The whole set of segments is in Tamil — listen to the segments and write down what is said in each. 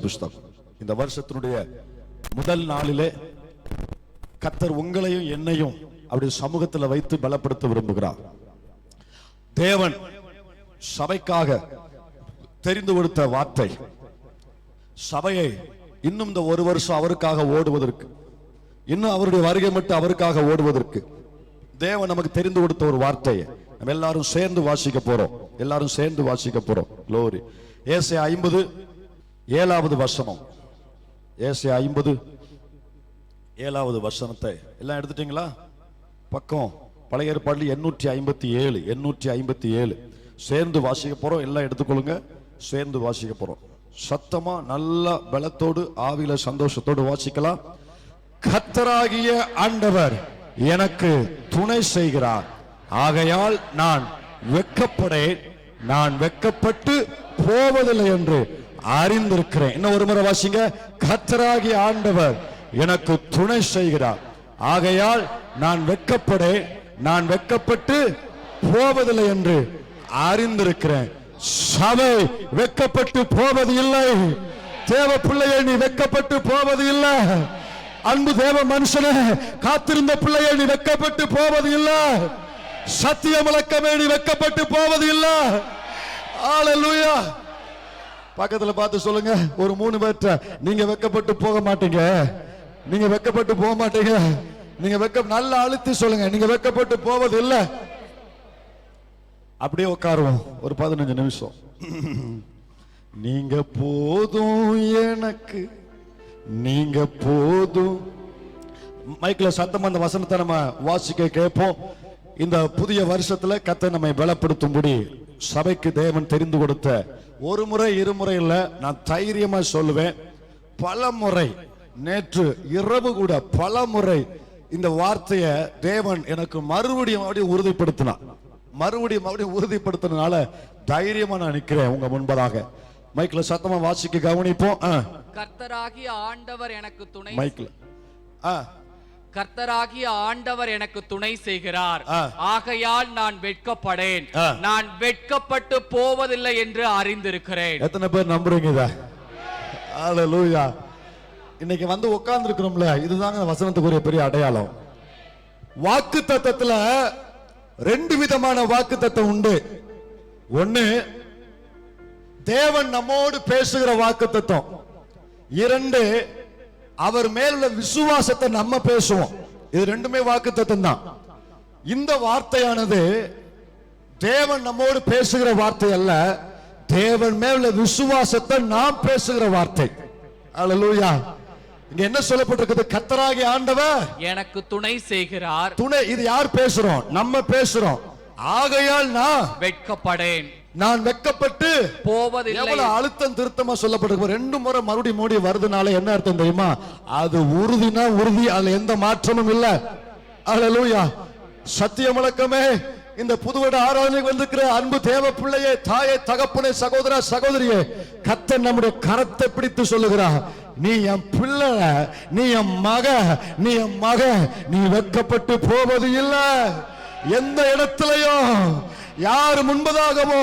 புஸ்தகம் இந்த வருஷத்தினுடைய முதல் நாளிலே கர்த்தர் உங்களையும் என்னையும் அப்படி சமூகத்தில் வைத்து பலப்படுத்த விரும்புகிறார். தேவன் சபைக்காக தெரிந்து கொடுத்த வார்த்தை, சபையை இன்னும் இந்த ஒரு வருஷம் அவருக்காக ஓடுவதற்கு, இன்னும் அவருடைய வருகை மட்டும் அவருக்காக ஓடுவதற்கு தேவன் நமக்கு தெரிந்து கொடுத்த ஒரு வார்த்தையை நம்ம எல்லாரும் சேர்ந்து வாசிக்க போறோம். எல்லாரும் சேர்ந்து வாசிக்க போறோம். க்ளோரி. ஏசாயா 50 7வது வசனம். ஏசாயா 50 7வது வசனத்தை எல்லாம் எடுத்துட்டீங்களா? பக்கம் பழைய ஏற்பாட்டில் 857 சேர்ந்து வாசிக்க போறோம். எல்லாம் எடுத்துக்கொள்ளுங்க, சேர்ந்து வாசிக்க போறோம். சத்தமா நல்ல பலத்தோடு ஆவியில சந்தோஷத்தோடு வாசிக்கலாம். கர்த்தராகிய ஆண்டவர் எனக்கு துணை செய்கிறார், ஆகையால் நான் வெட்கப்படேன், நான் வெட்கப்பட்டு போவதில்லை என்று அறிந்திருக்கிறேன். இன்னும் ஒரு முறை வாசிங்க. கர்த்தராகிய ஆண்டவர் எனக்கு துணை செய்கிறார், ஆகையால் நான் வெட்கப்படேன், நான் வெட்கப்பட்டு போவதில்லை என்று அறிந்திருக்கிறேன். சபை வெட்கப்பட்டு போவது இல்லை. தேவ பிள்ளையை நீ வெட்கப்பட்டு போவது இல்லை. அன்பு தேவ மனுஷனே, காத்திருந்த பிள்ளையை நீ வெட்கப்பட்டு போவது இல்லை. சத்திய முழக்கமே நீ வெட்கப்பட்டு போவது இல்லை. ஹல்லேலூயா. பக்கத்துல பார்த்து சொல்லுங்க, ஒரு 3 பேர்ட்ட, நீங்க வெட்கப்பட்டு போக மாட்டீங்க, நீங்க வெட்கப்பட்டு போக மாட்டீங்க, நீங்க நல்ல அழுத்தி சொல்லுங்க, நீங்க வெட்கப்பட்டு போவது இல்லை. அப்படியே உட்காருவோம் ஒரு 15 நிமிஷம். நீங்க போதும் எனக்கு, நீங்க போதும். மைக்ல சத்தம் அந்த வசனத்தை நம்ம வாசிக்க கேட்போம். இந்த புதிய வருஷத்துல கர்த்தர் நம்மை பலப்படுத்தும்படி சபைக்கு தேவன் தெரிந்து கொடுத்த ஒரு முறை 2 முறை இல்ல, நான் தைரியமா சொல்லுவேன், பல முறை, நேற்று இரவு கூட பல முறை இந்த வார்த்தையை தேவன் எனக்கு மறுபடியும் உறுதிப்படுத்தினார். மறுபடியும் உறுதிப்படுத்தினால தைரியமா நான் நிக்கிறேன் உங்க முன்பதாக. மைக்ல சத்தமா வாசிக்க கவனிப்போம். கர்த்தராகிய ஆண்டவர் எனக்கு துணை, மைக்ல கர்த்தராகிய ஆண்டவர் எனக்கு துணை செய்கிறார், ஆகையால் நான் வெட்கப்படேன், நான் வெட்கப்பட்டு போவதில்லை என்று அறிந்திருக்கிறேன். எத்தனை பேர் நம்புறீங்க இத? ஹல்லேலூயா. இன்னைக்கு வந்து உட்கார்ந்து இருக்கிறோம்ல, இதுதாங்க வசனத்துக்குரிய பெரிய அடையாளம். வாக்கு தத்தத்துல 2 விதமான வாக்கு தத்தம் உண்டு. ஒன்னு தேவன் நம்மோடு பேசுகிற வாக்கு தத்தம். 2 அவர் மேல விசுவாசத்தை நம்ம பேசுவோம். இது 2மே வாக்கு தத்தம் தான். இந்த வார்த்தையானது தேவன் நம்மோடு பேசுகிற வார்த்தை அல்ல, தேவன் மேல விசுவாசத்தை நாம் பேசுகிற வார்த்தை. ஹல்லேலூயா. இங்க என்ன சொல்லப்பட்டிருக்குது? கர்த்தராகிய ஆண்டவர் எனக்கு துணை செய்கிறார். துணை, இது யார் பேசுறோம்? நம்ம பேசுறோம். ஆகையால் நான் வெட்கப்படேன், நான் வெட்கப்பட்டு போவதில்லை. எவ்வளவு அழுத்தம் திருத்தமா சொல்லப்பட்டிருக்கு. 2 முறை மறுபடியும் மோடி வருதுனால என்ன அர்த்தம் தெரியுமா? அது உறுதினா உறுதி, அதுல எந்த மாற்றமும் இல்ல. ஹல்லேலூயா. சத்திய முழக்கமே இந்த புதுவட ஆராதனைக்கு வந்திருக்கிற அன்பு தேவ பிள்ளையே, தாயே, தகப்பனே, சகோதரா, சகோதரியே, கர்த்தர் நம்முடைய கரத்தை பிடித்து சொல்லுகிறார், நீ என் பிள்ளை, நீ என் மக, நீ என் மக, நீ வெட்கப்பட்டு போவது இல்லை. எந்த இடத்திலையும், யாரு முன்பதாகவோ,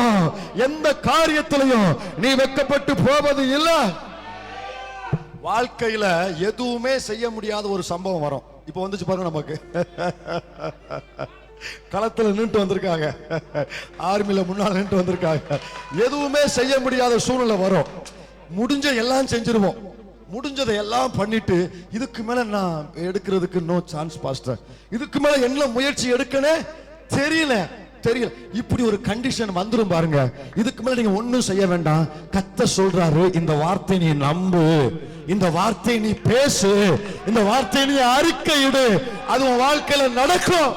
எந்த காரியத்திலையும் நீ வெட்கப்பட்டு போவது இல்லை. வாழ்க்கையில எதுவுமே செய்ய முடியாத ஒரு சம்பவம் வரும். இப்ப வந்துச்சு பாருங்க, நமக்கு களத்துல நின்று வந்திருக்காங்க, ஆர்மில முன்னாள் நின்று வந்திருக்காங்க. எதுவுமே செய்ய முடியாத சூழ்நிலை வரும். முடிஞ்ச எல்லாம் செஞ்சிருவோம், முடிஞ்சதை எல்லாம் பண்ணிட்டு இதுக்கு மேல நான் எடுக்கிறதுக்கு நோ சான்ஸ் பாஸ்டர், இதுக்கு மேல என்ன முயற்சி எடுக்கனே தெரியல. இப்படி ஒரு கண்டிஷன் வந்துரும் பாருங்க. இதுக்கு மேல நீங்க ஒண்ணும் செய்ய வேண்டாம். கர்த்தர் சொல்றாரு, இந்த வார்த்தை நீ நம்பு, இந்த வார்த்தை நீ பேசு, இந்த வார்த்தை நீ அறிக்கையிடு, அது உன் வாழ்க்கையில நடக்கும்.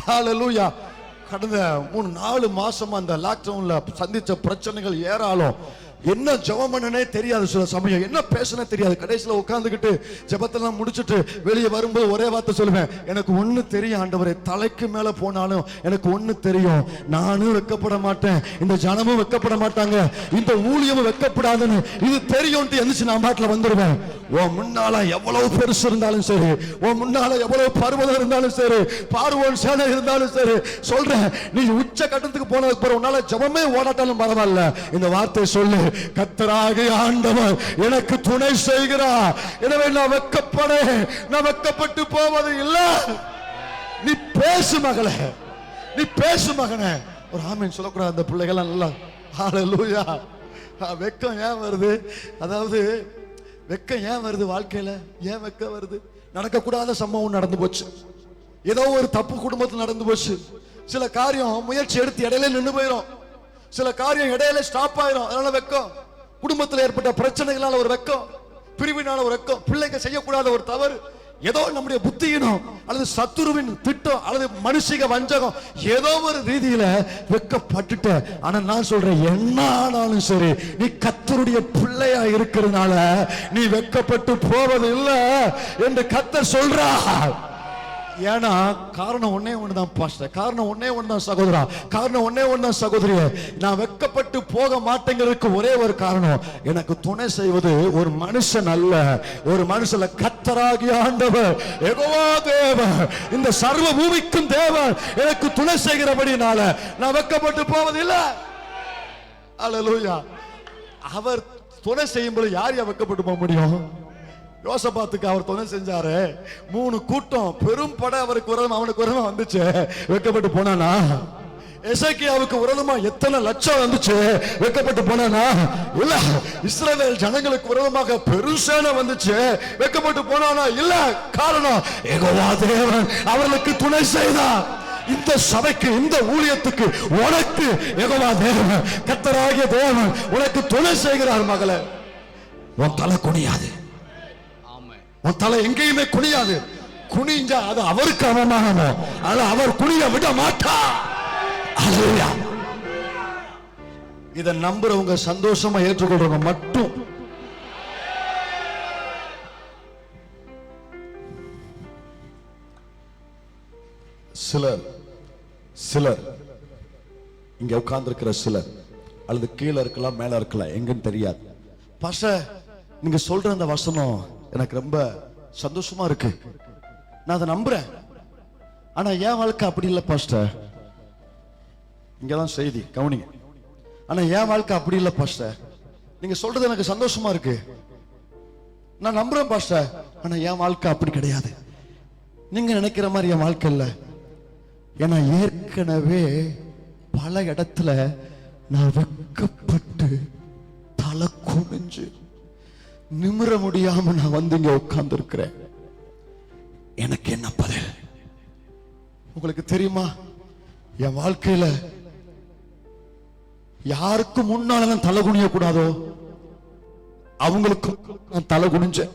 ஹல்லேலூயா. கடந்த 3-4 மாசமா அந்த லாக்டவுன்ல சந்திச்ச பிரச்சனைகள் ஏராளம். என்ன ஜெபம் பண்ணனே தெரியாது, சில சமயம் என்ன பேசனே தெரியாது. கடைசியில் உட்கார்ந்துக்கிட்டு ஜெபத்தெல்லாம் முடிச்சுட்டு வெளியே வரும்போது ஒரே வார்த்தை சொல்லுவேன், எனக்கு ஒண்ணு தெரியும் ஆண்டவரே, தலைக்கு மேல போனாலும் எனக்கு ஒண்ணு தெரியும், நானும் வெட்கப்பட மாட்டேன், இந்த ஜனமும் வெட்கப்பட மாட்டாங்க, இந்த ஊழியமும் வெட்கப்படாதுன்னு இது தெரியும்ட்டு எந்திரிச்சு நான் பாட்டில் வந்துடுவேன். உன் முன்னால எவ்வளவு பெருசு இருந்தாலும் சரி, உன் முன்னால எவ்வளவு பருவதம் இருந்தாலும் சரி, பார்வோன் சேனை இருந்தாலும் சரி, சொல்றேன், நீ உச்ச கட்டத்துக்கு போனதுக்கு பிறகு உன்னால ஜெபமே ஓடாட்டாலும் பரவாயில்ல, இந்த வார்த்தை சொல்லு, கர்த்தராகிய ஆண்டவர் எனக்கு துணை செய்கிறார், எனவே நான் வெட்கப்பட்டு போவது இல்லை. நீ பேசு மகளே, நீ பேசு மகனே. ஒரு ஆமீன் சொல்லக்கூடாது அந்த பிள்ளைகள் நல்லா. ஹல்லேலூயா. வெக்கம் ஏன் வருது? அதாவது வெக்கம் ஏன் வருது வாழ்க்கையில? ஏன் வெக்கம் வருது? நடக்கக்கூடாத சம்பவம் நடந்து போச்சு, ஏதோ ஒரு தப்பு குடும்பத்தில் நடந்து போச்சு, சில காரியம் முயற்சி எடுத்து இடையில நின்று போயிடும், சில காரியம் இடையில ஸ்டாப் ஆயிரும், அதனால வெக்கம். குடும்பத்தில் ஏற்பட்ட பிரச்சனைகளால ஒரு வெக்கம், பிரிவினால ஒரு வெக்கம், பிள்ளைங்க செய்யக்கூடாத ஒரு தவறு, ஏதோ நம்முடைய புத்தியினம் அல்லது சத்துருவின் திட்டம் அல்லது மனுஷிக வஞ்சகம், ஏதோ ஒரு ரீதியில வெக்கப்பட்டுட்ட. ஆனா நான் சொல்றேன், என்ன ஆனாலும் சரி, நீ கர்த்தருடைய பிள்ளையா இருக்கிறதுனால நீ வெக்கப்பட்டு போவது இல்லை என்று கர்த்தர் சொல்றார். ஏன்னா காரணம் ஒன்னே ஒண்ணுதான் பாஸ்டர், காரணம் ஒன்னே ஒண்ணுதான் சகோதரா, காரணம் ஒன்னே ஒண்ணுதான் சகோதரியே. நான் வெட்கப்பட்டு போக மாட்டேங்கிறதுக்கு ஒரே ஒரு காரணம், எனக்கு துணை செய்வது ஒரு மனுஷன் அல்ல, ஒரு மனுஷன், கர்த்தராகிய ஆண்டவர் யெகோவா தேவன், இந்த சர்வ பூமிக்கும் தேவன் எனக்கு துணை செய்கிறபடினால நான் வெட்கப்பட்டு போவதில்லை. அல்லேலூயா. அவர் துணை செய்யும்போது யார் வெட்கப்பட்டு போக முடியும்? யோசபாத்துக்கு அவர் துணை செஞ்சாரு, 3 கூட்டம் பெரும் படை அவருக்கு விரோதமா அவனுக்கு விரோதமா வந்துச்சு, வெட்கப்பட்டு போனானா? எசேக்கியாவுக்கு விரோதமா எத்தனை லட்சம் வந்துச்சு, வெட்கப்பட்டு போனானா? இல்ல. இஸ்ரவேல் ஜனங்களுக்கு விரோதமாக பெருசேனை வந்துச்சு, வெட்கப்பட்டு போனானா? இல்ல. காரணம், யெகோவா தேவன் அவர்களுக்கு துணை செய்தார். இந்த சபைக்கு, இந்த ஊழியத்துக்கு, உனக்கு யெகோவா தேவன், கர்த்தராகிய தேவன் உனக்கு துணை செய்கிறார். மகளே, உன் தலை குனியாது, உன் தலை எங்கேயுமே குனியாது. குனிஞ்சா அது அவருக்கு அவமானமோ, ஆனா அவர் குனிய விட மாட்டார். அல்லேலூயா. இதை நம்புறவங்க, சந்தோஷமா ஏற்றுக்கொள்றவங்க மட்டும் சிலர் இங்க உட்கார்ந்திருக்கிற சிலர், அல்லது கீழே இருக்கலாம் மேல இருக்கலாம், எங்கன்னு தெரியாது. பாஸ்டர், நீங்க சொல்ற அந்த வசனம் எனக்கு ரொம்ப சந்தோஷமா இருக்கு, நான் அதை நம்புறேன், ஆனா என் வாழ்க்கை அப்படி இல்லை பாஸ்டர். இங்கதான் செய்தி, கவனிங்க. ஆனா என் வாழ்க்கை அப்படி இல்லை பாஸ்டர். நீங்க சொல்றது எனக்கு சந்தோஷமா இருக்கு, நான் நம்புறேன் பாஸ்டர், ஆனா என் வாழ்க்கை அப்படி கிடையாது, நீங்க நினைக்கிற மாதிரி என் வாழ்க்கை இல்லை. ஏன்னா ஏற்கனவே பல இடத்துல நான் வெட்கப்பட்டு தலை குனிஞ்சு நிமிர முடியாம நான் வந்து இங்க உட்கார்ந்து இருக்கிறேன். எனக்கு என்ன பதில்? உங்களுக்கு தெரியுமா, என் வாழ்க்கையில யாருக்கு முன்னால நான் தலை குனிய கூடாதோ அவங்களுக்கு நான் தலை குனிஞ்சேன்,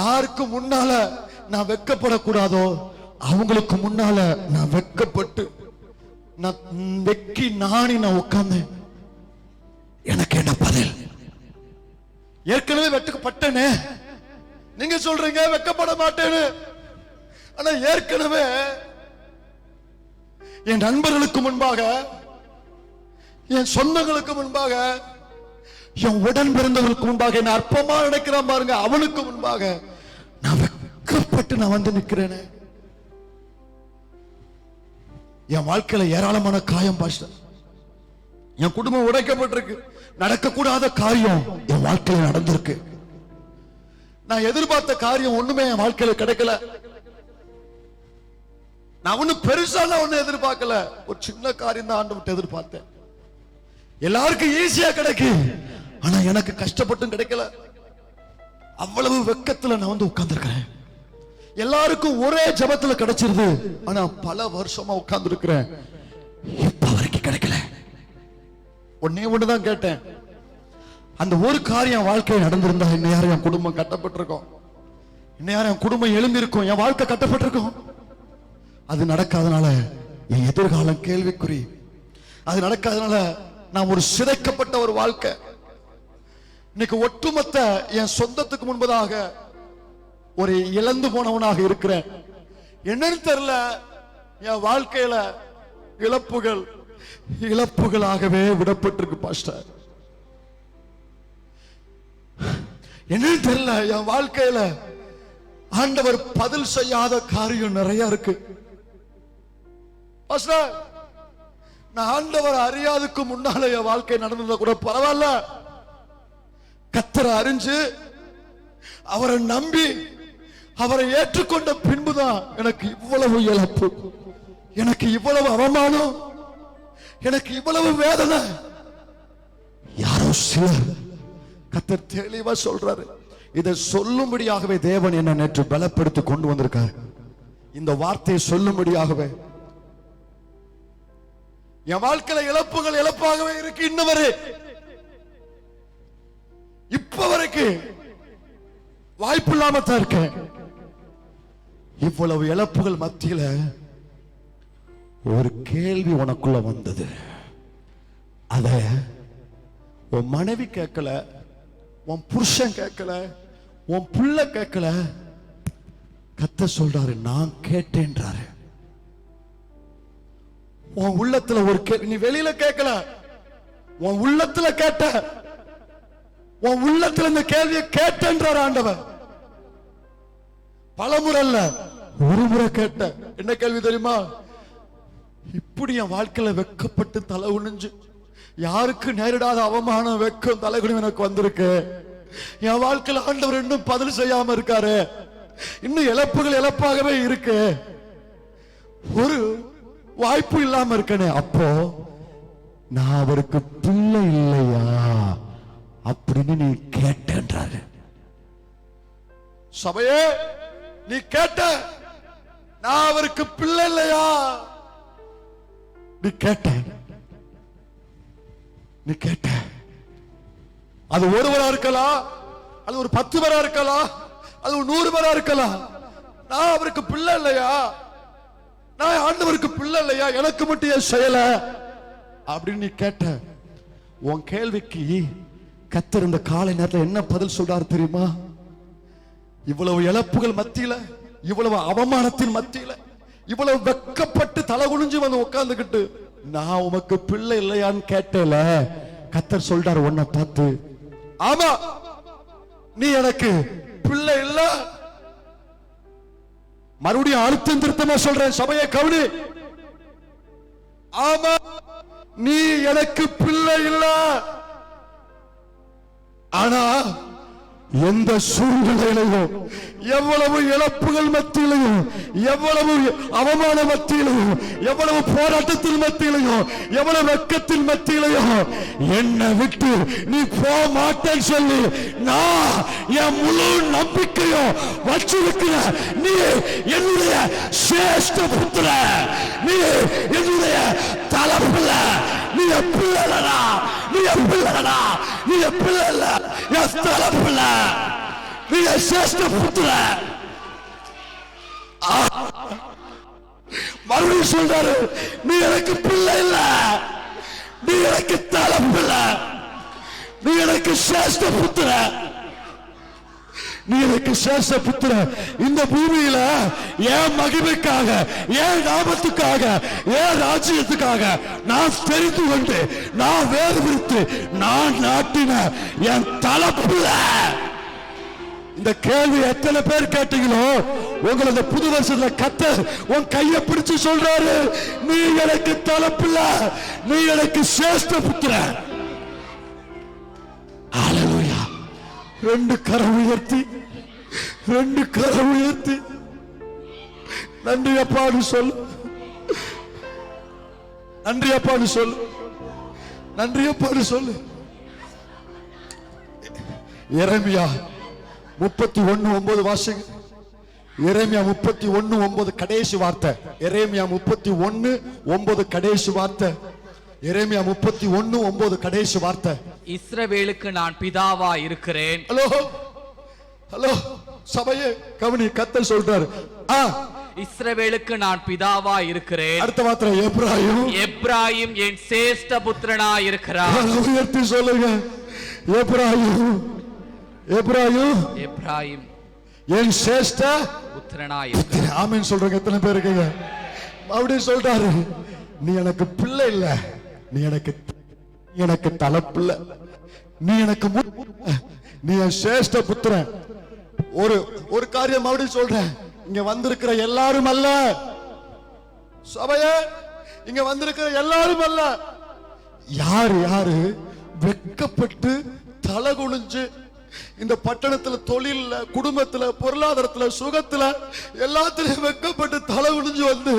யாருக்கு முன்னால நான் வெட்கப்படக்கூடாதோ அவங்களுக்கு முன்னால நான் வெட்கப்பட்டு நான் வெக்கி நாணி நான் உட்கார்ந்தேன். எனக்கு என்ன பதில்? ஏற்கனவே வெட்கப்பட்டனே, நீங்க சொல்றீங்க வெட்கப்பட மாட்டேன்னு, ஆனா ஏற்கனவே என் நண்பர்களுக்கு முன்பாக, என் சொந்தங்களுக்கு முன்பாக, என் உடன் பிறந்தவர்களுக்கு முன்பாக, என்ன அற்பமா நினைக்கிறான் பாருங்க, அவனுக்கு முன்பாக நான் வெட்கப்பட்டு நான் வந்து நிக்கிறேனே. என் வாழ்க்கையில ஏராளமான காயம் பாஸ்டர், என் குடும்பம் உடைக்கப்பட்டிருக்கு, நடக்கக்கூடாத காரியம் என் வாழ்க்கையில நடந்திருக்கு, நான் எதிர்பார்த்த காரியம் ஒண்ணுமே என் வாழ்க்கையில கிடைக்கல, நான் ஒண்ணு பெருசா ஒண்ணு எதிர்பார்க்கல, ஒரு சின்ன காரியம் தான் ஆண்டவர்ட்ட எதிர்பார்த்தேன். எல்லாருக்கும் ஈஸியா கிடைக்கும், ஆனா எனக்கு கஷ்டப்பட்டும் கிடைக்கல. அவ்வளவு வெக்கத்துல நான் வந்து உட்கார்ந்திருக்கிறேன். எல்லாருக்கும் ஒரே ஜபத்துல கிடைச்சிருது, ஆனா பல வருஷமா உட்கார்ந்து இருக்கிறேன், இப்ப வரைக்கும் கிடைக்கல. ஒன்னே ஒண்ணுதான் கேட்டேன், அந்த ஒரு காரியம் வாழ்க்கையில் நடந்திருந்தா இன்னும் என் குடும்பம் கட்டப்பட்டிருக்கும், இன்னும் என் குடும்பம் எழுந்திருக்கும், என் வாழ்க்கை கட்டப்பட்டிருக்கும். அது நடக்காதனால என் எதிர்காலம் கேள்விக்குறி, அது நடக்காதனால நான் ஒரு சிதைக்கப்பட்ட ஒரு வாழ்க்கை, இன்னைக்கு ஒட்டுமொத்த என் சொந்தத்துக்கு முன்பதாக ஒரு இழந்து போனவனாக இருக்கிறேன். என்னன்னு தெரியல, என் வாழ்க்கையில இழப்புகளாகவே விடப்பட்டிருக்கு பாஸ்டர். என்னன்னு தெரியல, என் வாழ்க்கையில ஆண்டவர் பதில் செய்யாத காரியம் நிறைய இருக்கு பாஸ்டர். நான் ஆண்டவர் அறியாதுக்கு முன்னால என் வாழ்க்கை நடந்தத கூட பரவாயில்ல, கர்த்தரை அறிஞ்சு அவரை நம்பி அவரை ஏற்றுக்கொண்ட பின்புதான் எனக்கு இவ்வளவு இழப்பு, எனக்கு இவ்வளவு அவமானம், எனக்கு இவ்வளவு வேதனை. யாரோ சிலர் கர்த்தர் தெளிவா சொல்றாரு. இதை சொல்லும்படியாகவே தேவன் என்ன நேற்று பலப்படுத்தி கொண்டு வந்திருக்காரு. இந்த வார்த்தையை சொல்லும்படியாகவே என் வாழ்க்கையில இழப்பாகவே இருக்கு. இன்னவரை இப்ப வரைக்கும் வாய்ப்பு இல்லாம தான் இருக்கேன். இவ்வளவு இழப்புகள் மத்தியில ஒரு கேள்வி உனக்குள்ள வந்தது. அத உன் மனைவி கேட்கல, உன் புருஷன் கேட்கல, உன் பிள்ளை கேட்கல. கர்த்தர் சொல்றாரு, நான் கேட்டேன்றாரு. உன் உள்ளத்துல ஒரு கேள்வி, நீ வெளியில கேட்கல, உன் உள்ளத்துல கேட்ட, உன் உள்ளத்துல இந்த கேள்வியை கேட்டேன்றார் ஆண்டவர். பலமுறை அல்ல, ஒரு முறை கேட்ட. என்ன கேள்வி தெரியுமா? இப்படி என் வாழ்க்கையில வெக்கப்பட்டு தலை குனிஞ்சு யாருக்கு நேரிடாத அவமானம், வெக்கம், தலைகுனிவு எனக்கு வந்திருக்கு. என் வாழ்க்கையில ஆண்டவர் இன்னும் பதில் செய்யாம இருக்காரு. இன்னும் இழப்பாகவே இருக்கு. ஒரு வாய்ப்பு இல்லாம இருக்கனே. அப்போ நான் அவருக்கு பிள்ளை இல்லையா அப்படின்னு நீ கேட்டேன்றாரு. சபையே, நீ கேட்ட, நான் அவருக்கு பிள்ளை இல்லையா? நீ கேட்ட அது ஒருவரா இருக்கலாம், அது ஒரு 10 பேரா இருக்கலாம், அது ஒரு 100 பேரா இருக்கலாம். நான் அவருக்கு பிள்ளை இல்லையா? நான் ஆண்டவருக்கு பிள்ளை இல்லையா? எனக்கு மட்டும் ஏன் செய்யல அப்படின்னு நீ கேட்ட. உன் கேள்விக்கு கர்த்தர் இந்த காலை நேரத்தில் என்ன பதில் சொல்றாரு தெரியுமா? இவ்வளவு இழப்புகள் மத்தியில, இவ்வளவு அவமானத்தின் மத்தியில, இவ்வளவு வெக்கப்பட்டு தலை குனிஞ்சு வந்து உட்கார்ந்துகிட்டு நான் உமக்கு பிள்ளை இல்லையான்னு கேட்டேல, கர்த்தர் சொல்றாரு உன்னை பார்த்து, ஆமா நீ எனக்கு பிள்ளை இல்ல. மறுபடியும் அழுத்தம் திருத்தமா சொல்றேன், சபையை கவனி. ஆமா, நீ எனக்கு பிள்ளை இல்ல. ஆனா எந்த சூழ்நிலையிலையும், எவ்வளவு இழப்புகள் மத்தியிலையும், எவ்வளவு அவமான மத்தியிலையும், எவ்வளவு போராட்டத்தின் மத்தியிலையும், எவ்வளவு வெக்கத்தின் மத்தியிலையும் என்னை விட்டு நீ போக மாட்டேன்னு சொல்லி நான் என் முழு நம்பிக்கையும் வச்சிருக்கிற நீ என்னுடைய சிரேஷ்ட புத்திர, நீ என்னுடைய தலைப்புல, நீ பிள்ளை, நீ பிள்ளை, நீ பிள்ளை, என் தலைப்புல, நீ சிரேஷ்ட புத்திர. மறுபடியும் சொல்றாரு, நீ எனக்கு பிள்ளை இல்ல, நீ எனக்கு தலைப்புல, நீ எனக்கு சிரேஷ்ட புத்திர, நீ எனக்கு சேஷ புத்திர. இந்த பூமியில என் மகிமைக்காக, என் நாமத்துக்காக, என் ராஜ்யத்துக்காக நான் தெரிந்து கொண்டு, நான் வேறு விரித்து, நான் நாட்டின என் தலைப்புல. இந்த கேள்வி எத்தனை பேர் கேட்டீங்களோ, உங்களை இந்த புது வருஷத்துல கர்த்தர் உன் கையை பிடிச்சு சொல்றாரு, நீ எனக்கு தலைப்புல, நீ எனக்கு சேஷ்ட புத்திர. ஹல்லேலூயா. 2 கரம் உயர்த்தி, 2 கரம் உயர்த்தி நன்றி அப்பான்னு சொல்லு, நன்றி அப்பான்னு சொல்லு, நன்றி அப்பான்னு சொல்லு. எரேமியா 31:9 வாசிங்க. எரேமியா 31:9 கடைசி வார்த்தை. எரேமியா 31:9 கடைசி வார்த்தை. எரேமியா 31:9 கடைசி வார்த்தை. இஸ்ரவேலுக்கு நான் பிதாவா இருக்கிறேன். ஹலோ ஹலோ சபையே கவனி, கர்த்தர் சொல்றாரு, இஸ்ரவேலுக்கு நான் பிதாவா இருக்கிறேன். அடுத்த வார்த்தை எப்ராயிம் என் சேஷ்ட புத்திரனா இருக்கிறார். உயர்த்தி சொல்லுங்க, எப்ராயிம் என் சிரேஷ்ட புத்திரனாயிருக்கிறார். ஆமென் சொல்றீங்க எத்தனை பேர் இருக்கீங்க? அப்படி சொல்றாரு, நீ எனக்கு பிள்ளை இல்ல, நீ எனக்கு தலைப்பிள்ளை, நீ எனக்கு நீ என் சிரேஷ்ட புத்திரன். ஒரு காரியம் அப்படி சொல்றேன், இங்க வந்திருக்கிற எல்லாரும் அல்ல சபையே, இங்க வந்திருக்கிற எல்லாரும் அல்ல, யாரு வெட்கப்பட்டு தலை குனிஞ்சு இந்த பட்டணத்துல, தொழில, குடும்பத்துல, பொருளாதாரத்துல, சுகத்துல எல்லாத்திலையும் வெட்கப்பட்டு தலை குனிஞ்சு வந்து,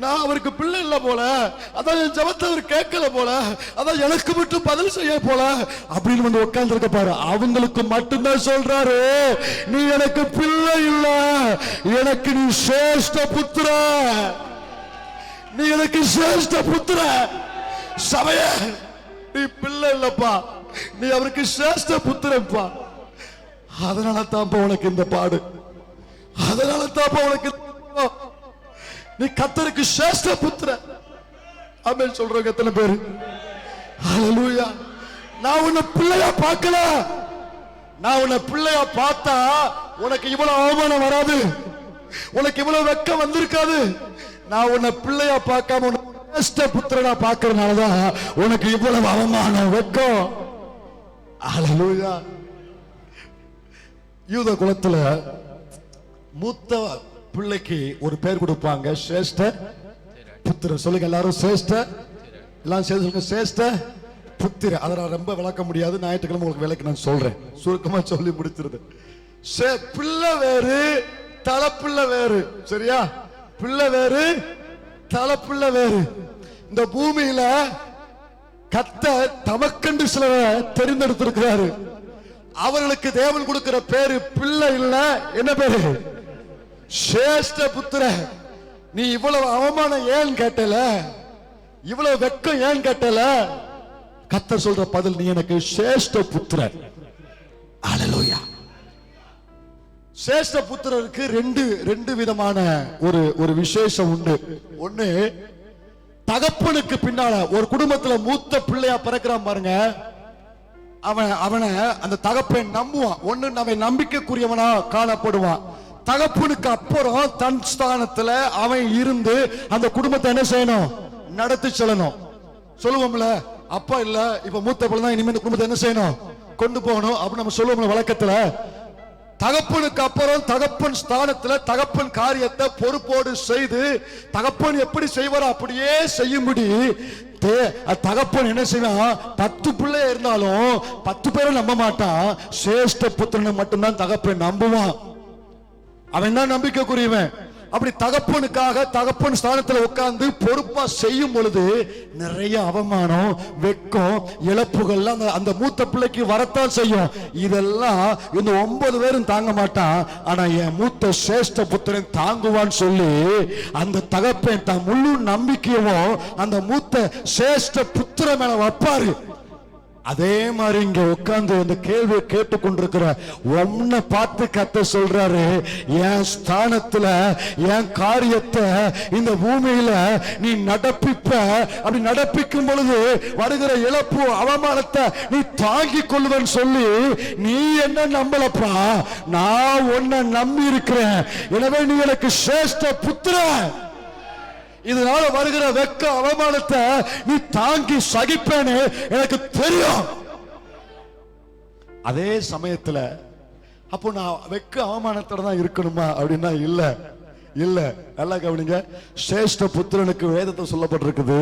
நான் அவருக்கு பிள்ளை இல்ல போல, அதான் என் ஜெபத்தை அவர் கேட்கல போல, அதான் எனக்கு மட்டும் பதில் செய்ய போல அப்படின்னு வந்து உட்கார்ந்து இருக்க பாரு, அவங்களுக்கு மட்டும்தான் சொல்றாரு, நீ எனக்கு பிள்ளை இல்ல, எனக்கு நீ சிரேஷ்ட புத்திர, நீ எனக்கு சிரேஷ்ட புத்திர. சபையே, நீ பிள்ளை இல்லப்பா, நீ அவருக்கு சிரேஷ்ட புத்திரப்பா. அதனால தான்ப்பா உனக்கு இந்த பாடு, அதனால தான்ப்பா உனக்கு நீ கர்த்தருக்கு சிரேஷ்ட புத்திர. ஆமென் சொல்றவங்க எத்தனை பேரு? ஹல்லேலூயா. நான் உன்னை பிள்ளையா பார்க்கல, நான் உன்னை பிள்ளையா பார்த்தா உனக்கு இவ்வளவு அவமானம் வராது, உனக்கு இவ்வளவு வெட்கம் வந்திருக்காது. நான் உன்னை பிள்ளையா பார்க்காம உன்னை சிரேஷ்ட புத்திரனா பார்க்கறதுனாலதான் உனக்கு இவ்வளவு அவமானம், வெட்கம். ஹல்லேலூயா. யூத குலத்துல மூத்த பிள்ளைக்கு ஒரு பேர் கொடுப்பாங்க, சிரேஷ்ட புத்திர. சொல்லுங்க எல்லாரும், சிரேஷ்ட, எல்லாம் சொல்லுங்க, சிரேஷ்ட புத்திர. அதை நான் ரொம்ப விளக்க முடியாது, ஞாயிற்றுக்கிழமை உங்களுக்கு விளக்கு நான் சொல்றேன், சுருக்கமா சொல்லி முடிச்சிருது. பிள்ளை வேறு, தலைப்பிள்ளை வேறு, சரியா? பிள்ளை வேறு, தலைப்பிள்ளை வேறு. இந்த பூமியில கர்த்தர் தமக்கென்று சிலரை தெரிந்தெடுத்திருக்கிறாரு. அவர்களுக்கு தேவன் கொடுக்கிற பேரு பிள்ளை இல்ல, என்ன பேரு? சிரேஷ்ட புத்திர. நீ இவ்வளவு அவமானம் ஏன் கேட்டல, இவ்வளவு வெட்கம் ஏன் கேட்டல? கர்த்தர் சொல்ற பதில், நீ எனக்கு சிரேஷ்ட புத்திர. ஹல்லேலூயா. சிரேஷ்ட புத்திரருக்கு ரெண்டு விதமான ஒரு விசேஷம் உண்டு. ஒண்ணு, தகப்பனுக்கு பின்னால ஒரு குடும்பத்துல மூத்த பிள்ளையா பிறக்கிறான் பாருங்க, அவனை அந்த தகப்பன் நம்புவான். ஒண்ணு, அவன் நம்பிக்கைக்குரியவனா காணப்படுவான். தகப்பனுக்கு அப்புறம் தன் ஸ்தானத்துல அவன் இருந்து அந்த குடும்பத்தை என்ன செய்யணும்? நடத்தி செல்லணும். சொல்லுவோம்ல, அப்பா இல்ல, இப்ப மூத்த பிள்ளை தான், இனிமே இந்த குடும்பத்தை என்ன செய்யணும்? கொண்டு போகணும் அப்படின்னு நம்ம சொல்லுவோம்ல வழக்கத்துல. தகப்பனுக்கு அப்புறம் தகப்பன் ஸ்தானத்துல தகப்பன் காரியத்தை பொறுப்போடு செய்து, தகப்பன் எப்படி செய்வாரோ அப்படியே செய்யும்படி தகப்பன் என்ன செய்வான்? 10 பிள்ளை இருந்தாலும் 10 பேரும் நம்ப மாட்டான், சிரேஷ்ட புத்திரனை மட்டும்தான் தகப்பன் நம்புவான். அவன் தான் நம்பிக்கைக்குரியவன். அப்படி தகப்பனுக்காக தகப்பன் ஸ்தானத்துல உட்கார்ந்து பொறுப்பா செய்யும் பொழுது நிறைய அவமானம், வெட்கம், இழப்புகள் அந்த மூத்த பிள்ளைக்கு வரத்தான் செய்யும். இதெல்லாம் இந்த 9 பேரும் தாங்க மாட்டான், ஆனா என் மூத்த சிரேஷ்ட புத்திரன் தாங்குவான்னு சொல்லி அந்த தகப்பன் தான் முழு நம்பிக்கையும் அந்த மூத்த சிரேஷ்ட புத்திர மேல வைப்பாரு. அதே மாதிரி இங்க உட்கார்ந்து இந்த கேள்வியை கேட்டுக்கொண்டிருக்கிற உன்னை பார்த்து கர்த்தர் சொல்றாரு, என் ஸ்தானத்துல என் காரியத்தை இந்த பூமியில நீ நடப்பிப்ப. அப்படி நடப்பிக்கும் பொழுது வருகிற இழப்பு, அவமானத்தை நீ தாங்கிக் கொள்ளுவன்னு சொல்லி நீ என்ன நம்பலப்பா, நான் உன்னை நம்பி இருக்கிறேன். எனவே நீ எனக்கு சிரேஷ்ட புத்திரன். இதனால வருகிற வெட்க அவமானத்தை நீ தாங்கி சகிப்பேன்னு எனக்கு தெரியும். அதே சமயத்துல அப்போ நான் வெட்க அவமானத்தோட தான் இருக்கணுமா அப்படின்னா இல்ல. நல்லா கவனிங்க. சிரேஷ்ட புத்திரனுக்கு வேதத்தை சொல்லப்பட்டிருக்குது,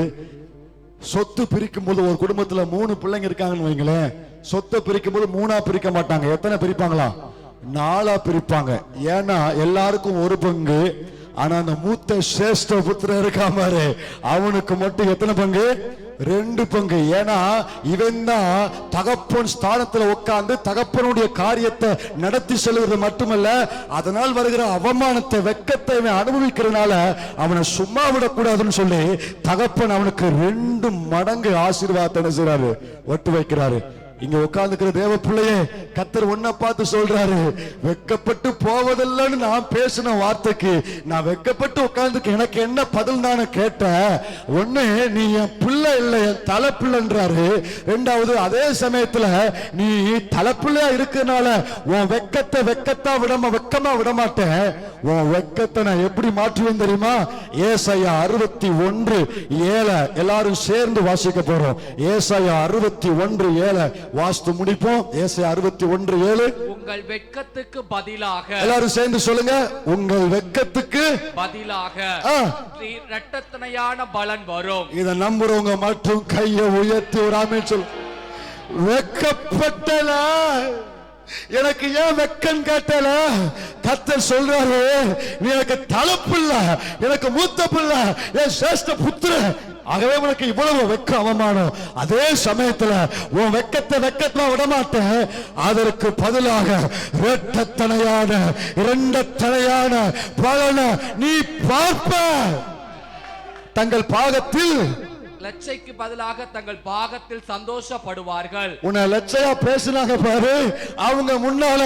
சொத்து பிரிக்கும் போது ஒரு குடும்பத்துல 3 பிள்ளைங்க இருக்காங்கன்னு வைங்களேன், சொத்தை பிரிக்கும் போது 3ஆ பிரிக்க மாட்டாங்க. எத்தனை பிரிப்பாங்களா? 4ஆ பிரிப்பாங்க. ஏன்னா எல்லாருக்கும் ஒரு பங்கு. ஆனா அந்த மூத்த சிரேஷ்ட புத்திரன் இருக்காம அவனுக்கு மட்டும் எத்தனை பங்கு? 2 பங்கு. ஏன்னா இவன் தான் தகப்பன் ஸ்தானத்துல உட்கார்ந்து தகப்பனுடைய காரியத்தை நடத்தி செல்வது மட்டுமல்ல, அதனால் வருகிற அவமானத்தை, வெட்கத்தை அனுபவிக்கிறதுனால அவனை சும்மா விடக்கூடாதுன்னு சொல்லி தகப்பன் அவனுக்கு 2 மடங்கு ஆசீர்வாதத்தை என்ன செய்றாரு? ஒட்டு வைக்கிறாரு. இங்க உட்கார்ந்துக்கிற தேவ பிள்ளையே, கர்த்தர் ஒன்ன பார்த்து சொல்றாரு, வெக்கப்பட்டு போவதில்லைன்னு நான் பேசின வார்த்தைக்கு நான் வெக்கப்பட்டு உட்கார்ந்துக்க எனக்கு என்ன பதில் தானே கேட்டேன். ஒண்ணு, நீ என் பிள்ளை இல்லை, என் தலை பிள்ளைன்றாரு. ரெண்டாவது, அதே சமயத்துல நீ தலை பிள்ளையா இருக்கனால உன் வெக்கத்தை வெக்கமா விட மாட்டேன். உன் வெக்கத்தை நான் எப்படி மாற்றுவேன் தெரியுமா? ஏசாயா 61:7 எல்லாரும் சேர்ந்து வாசிக்க போறோம். ஏசாயா 61:7 வாசித்து முடிப்போம். ஏசாயா 61:7. உங்கள் வெட்கத்துக்கு பதிலாக, எல்லாரும் சேர்ந்து சொல்லுங்க, உங்கள் வெட்கத்துக்கு பதிலாக இரட்டத்தனையான பலன் வரும். இத நம்புறவங்க மட்டும் கையை உயர்த்தி ஒரு ஆமென் சொல்லு. வெட்கப்பட்டல, எனக்கு ஏன் வெக்கம் கேட்டல? கர்த்தர் சொல்றாரு, நீ எனக்கு தலைப்பில்ல, எனக்கு மூத்த பிள்ளை, என் சிரேஷ்ட புத்திரன், ஆகவே உனக்கு இவ்வளவு வெக்க அவமானம். அதே சமயத்துல உன் வெக்கத்தை விட மாட்டேன். அதற்கு பதிலாக இரண்டத்தனையான பலனை நீ பார்ப்ப. தங்கள் பாகத்தில், லட்சைக்கு பதிலாக தங்கள் பாகத்தில் சந்தோஷப்படுவார்கள். உன்னை லட்சையா பேசினாங்க பாரு, அவங்க முன்னால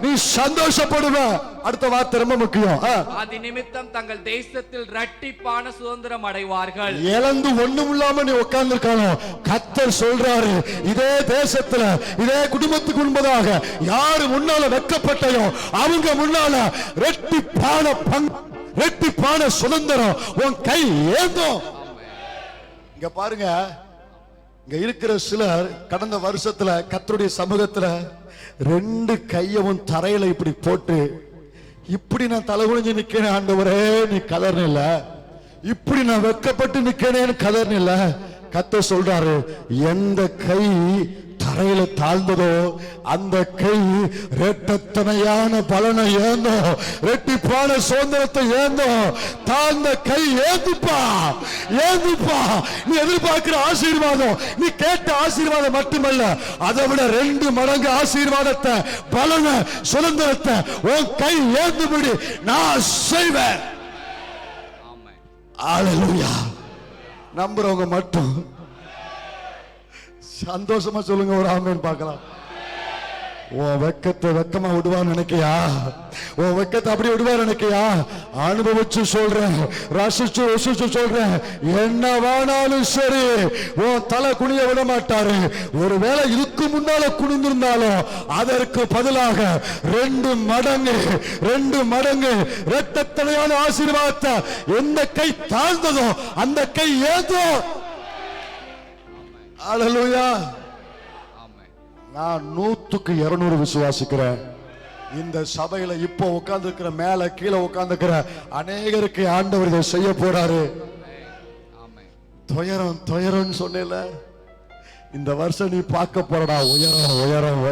நீ சந்தோஷப்படுவ. அடுத்த வார்த்தை ரொம்ப முக்கியம். அது நிமித்தம் தங்கள் தேசத்தில் இரட்டிப்பான சுதந்திரம் அடைவார்கள். இழந்து ஒண்ணும் இல்லாம நீ உட்கார்ந்து இருக்கானோ, கர்த்தர் சொல்றாரு, இதே தேசத்துல இதே குடும்பத்துக்கு முன்பதாக யாரு முன்னால வெட்கப்பட்டையோ அவங்க முன்னால இரட்டிப்பான சுதந்திரம் உன் கை ஏந்தும். இங்க பாருங்க, இங்க இருக்கிற சிலர் கடந்த வருஷத்துல கர்த்தருடைய சமூகத்துல 2 கையவும் தரையில இப்படி போட்டு, இப்படி நான் தலை குனிஞ்சு நிக்கிறேன் ஆண்டவரே, நீ கதர்னு இல்ல, இப்படி நான் வெட்கப்பட்டு நிக்கிறேன்னு கதர்னு இல்ல. கர்த்தர் சொல்றாரு, எந்த கை தரையில தாழ்ந்ததோ அந்த கை இரட்டத்தனையான பலனை ஏந்தோ, இரட்டிப்பான சுதந்திரத்தை ஏந்தோ. தாழ்ந்த கை ஏந்துப்பா. நீ எதிர்பார்க்கிற ஆசீர்வாதம், நீ கேட்ட ஆசீர்வாதம் மட்டுமல்ல, அதை விட 2 மடங்கு ஆசீர்வாதத்தை, பலனை, சுதந்திரத்தை உன் கை ஏந்துபடி நான் செய்வேன். அல்லேலூயா. நம்புறவங்க மட்டும் சந்தோஷமா சொல்லுங்க, ஒரு ஆமென் பார்க்கலாம். உன் வெக்கத்தை வெக்கமா விடுவான்னு நினைக்கியா? உன் வெக்கத்தை அப்படி விடுவான்னு நினைக்கியா? அனுபவிச்சு சொல்றேன், ரசிச்சு சொல்றேன், என்ன வேணாலும் சரி உன் தலை குனிய விட மாட்டாரு. ஒருவேளை இதுக்கு முன்னால குனிந்திருந்தாலும் அதற்கு பதிலாக 2 மடங்கு இரட்டத்தனையான ஆசீர்வாதத்தை எந்த கை தாழ்ந்ததோ அந்த கை ஏதோ. அல்லேலூயா. நான் 100க்கு 200 விசுவாசிக்கிறேன். இந்த சபையில இப்போ உட்கார்ந்து இருக்கிற, மேல கீழே உட்கார்ந்து இருக்கிற அநேகருக்கு ஆண்டவர் இதை செய்ய போறாரு. துயரம் சொன்னேல, இந்த வருஷம் நீ பார்க்க போறடா உயரம்.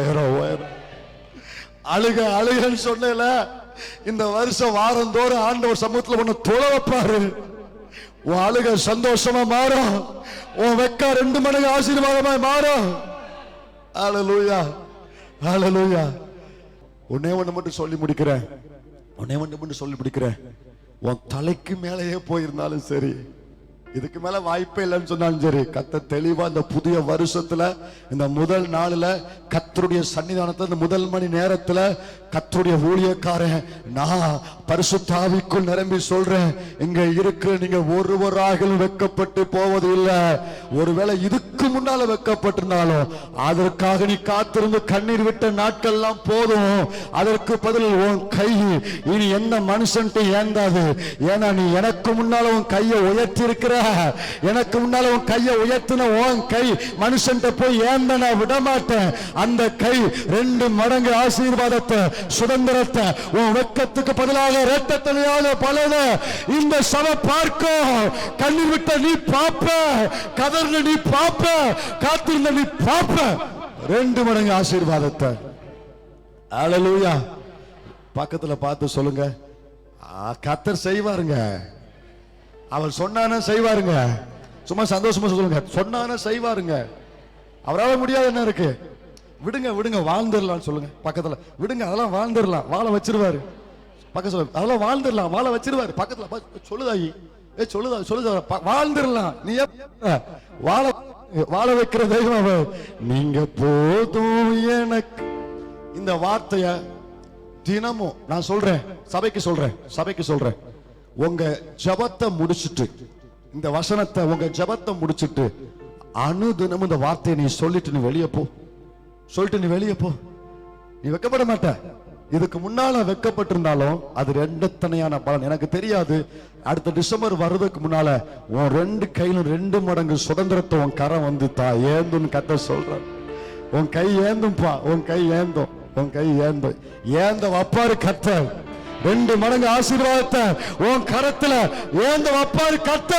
அழுகன்னு சொன்னேல, இந்த வருஷம் வாரந்தோறும் ஆண்டவர் சமூகத்துல ஒண்ணு தொழ வைப்பாரு. உன் அழுக சந்தோஷமா மாறும், உன் வெக்க 2 மடங்கு ஆசீர்வாதமாய் மாறும். அல்லேலூயா. ஒன்னே ஒண்ணு மட்டும் சொல்லி முடிக்கிறேன். உன் தலைக்கு மேலேயே போயிருந்தாலும் சரி, இதுக்கு மேல வாய்ப்பே இல்லைன்னு சொன்னாலும் சரி, கர்த்தர் தெளிவா இந்த புதிய வருஷத்துல இந்த முதல் நாள்ல கர்த்தருடைய சன்னிதானத்துல இந்த முதல் மணி நேரத்துல கர்த்தருடைய ஊழியக்காரன் நான் பரிசுத்த ஆவிக்குள் நிரம்பி சொல்றேன், இங்க இருக்கிற நீங்க ஒருவராக வெட்கப்பட்டு போவது இல்லை. ஒருவேளை இதுக்கு முன்னால வெட்கப்பட்டிருந்தாலும் அதற்காக நீ காத்திருந்து கண்ணீர் விட்ட நாட்கள்லாம் போதும். அதற்கு பதில் உன் கை இனி என்ன மனுஷன்ட்டு ஏந்தாது. ஏன்னா நீ எனக்கு முன்னால உன் கையை உயர்த்தி இருக்கிற, எனக்கு முன்னால உன் கையை உயர்த்தின உன் கை மனுஷன் போய் ஏந்த நான் விட மாட்டேன். அந்த கை 2 மடங்கு ஆசீர்வாதத்தை, சுதந்திரத்தை, உன் வெட்கத்துக்கு பதிலாக இரட்டத்தனையான பலனை இந்த சபை பார்க்கும். கண்ணீர் விட்ட நீ பாப்ப, கதர்ல நீ பாப்ப, காத்திருந்த நீ பாப்ப 2 மடங்கு ஆசீர்வாதத்தை. அல்லேலூயா. பக்கத்துல பார்த்து சொல்லுங்க, கர்த்தர் செய்வாருங்க. அவர் சொன்னான செய்வாருங்க. சும்மா சந்தோஷமா சொல்லுங்க, சொன்னான செய்வாருங்க. அவரால் முடியாது என்ன இருக்கு? விடுங்க வாழ்ந்துடலாம் சொல்லுங்க. பக்கத்துல விடுங்க, அதெல்லாம் வாழ்ந்துடலாம், வாழ வச்சிருவாரு. பக்கத்துல அதெல்லாம் வாழ்ந்துடலாம், வாழ வச்சிருவாரு. பக்கத்துல சொல்லுதாயி சொல்லுதா வாழ்ந்துடலாம். நீ வாழ வாழ வைக்கிற தெய்வம் அவர். நீங்க போதும் எனக்கு. இந்த வார்த்தைய தினமும் நான் சொல்றேன், சபைக்கு சொல்றேன். உங்க ஜபத்தை முடிச்சிட்டு, இந்த வசனத்தை உங்க ஜபத்தை முடிச்சிட்டு அனுதினமும் இந்த வார்த்தையை நீ சொல்லிட்டு நீ வெளியே போ. நீ வெக்கப்பட மாட்ட. இதுக்கு முன்னால வெக்கப்பட்டிருந்தாலும் அது ரெண்டத்தனையான பலன். எனக்கு தெரியாது, அடுத்த டிசம்பர் வர்றதுக்கு முன்னால உன் 2 கையிலும் 2 மடங்கு சுதந்திரத்தை உன் கரம் வந்து ஏந்தும் கத்த சொல்ற. உன் கை ஏந்தும்பா, உன் கை ஏந்தும் ஏந்த வப்பாரு கத்த. 2 மடங்கு ஆசீர்வாதத்தை உன் கரத்துல ஏந்த வப்பாரு கத்த.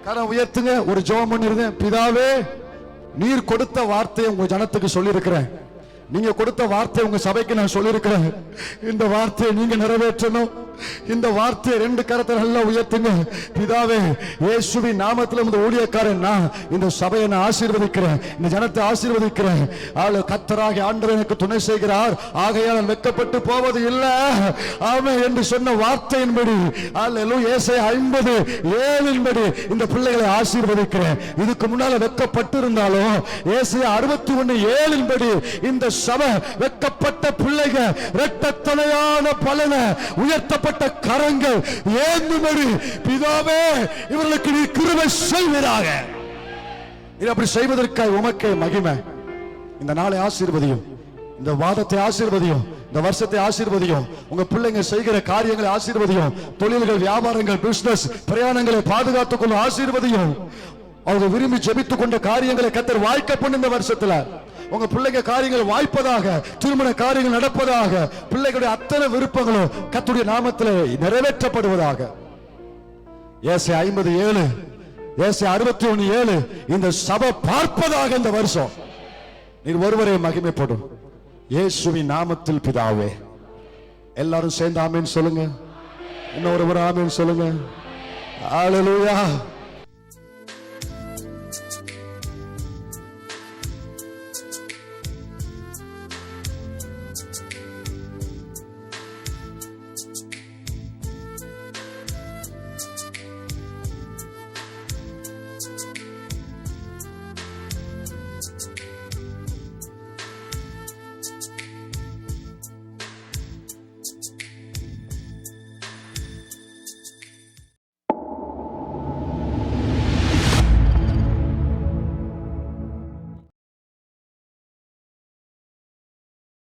கரம் உயர்த்துங்க. ஒரு ஜெபம் பண்ணிருந்தேன். பிதாவே, நீர் கொடுத்த வார்த்தையை உங்க ஜனத்துக்கு சொல்லி இருக்கிறேன். நீங்க கொடுத்த வார்த்தை உங்க சபைக்கு நான் சொல்லியிருக்கிறேன். இந்த வார்த்தையை நீங்க நிறைவேற்றணும். இந்த வார்த்தையை 2 கரத்தை நல்லா உயர்த்துங்க. பிதாவே, இயேசுவின் நாமத்தில் இந்த ஊழியக்காரன் நான் இந்த சபையை நான் ஆசீர்வதிக்கிறேன், இந்த ஜனத்தை ஆசீர்வதிக்கிறேன். கர்த்தராகிய ஆண்டவர் எனக்கு துணை செய்கிறார், ஆகையால் நான் வெட்கப்பட்டு போவது இல்லை ஆமென் என்று சொன்ன வார்த்தையின்படி, அல்லேலூயா, ஏசாயா 50:7 இந்த பிள்ளைகளை ஆசீர்வதிக்கிறேன். இதுக்கு முன்னால வெட்கப்பட்டு இருந்தாலும் ஏசாயா 61:7 இந்த சபை வெட்கப்பட்ட பிள்ளைகள் இரட்டத்தலையான பலனை உயர்த்தப்பட்ட கரங்கள் ஏந்தும்படி பிதாவே இவர்களுக்கு நீ கிருபை செய்வீராக. இது அப்படி செய்வதற்காக உமக்கே மகிமை. இந்த நாளை ஆசீர்வதியும், இந்த வாதத்தை ஆசீர்வதியும், இந்த வருஷத்தை ஆசீர்வதியும். உங்க பிள்ளைங்க செய்கிற காரியங்களை ஆசீர்வதியும். தொழில்கள், வியாபாரங்கள், பிசினஸ், பிரயாணங்களை பாதுகாத்துக் கொள்ள ஆசீர்வதியும். அவங்க விரும்பி ஜெபித்துக் கொண்ட காரியங்களை கர்த்தர் வாய்க்க பண்ணு. இந்த வருஷத்துல உங்க பிள்ளைங்க காரியங்கள் வாய்ப்பதாக, திருமண காரியங்கள் நடப்பதாக, பிள்ளைகளுடைய அத்தனை விருப்பங்களும் கர்த்தருடைய நாமத்தில் நிறைவேற்றப்படுவதாக. ஏசாயா 50:7, ஏசாயா 61:7 இந்த சபை பார்ப்பதாக. இந்த வருஷம் நீர் ஒருவரே மகிமைப்படும். இயேசுவின் நாமத்தில் பிதாவே. எல்லாரும் சேர்ந்து ஆமென் சொல்லுங்க. இன்னொருவர் ஆமென் சொல்லுங்க. ஹalleluya.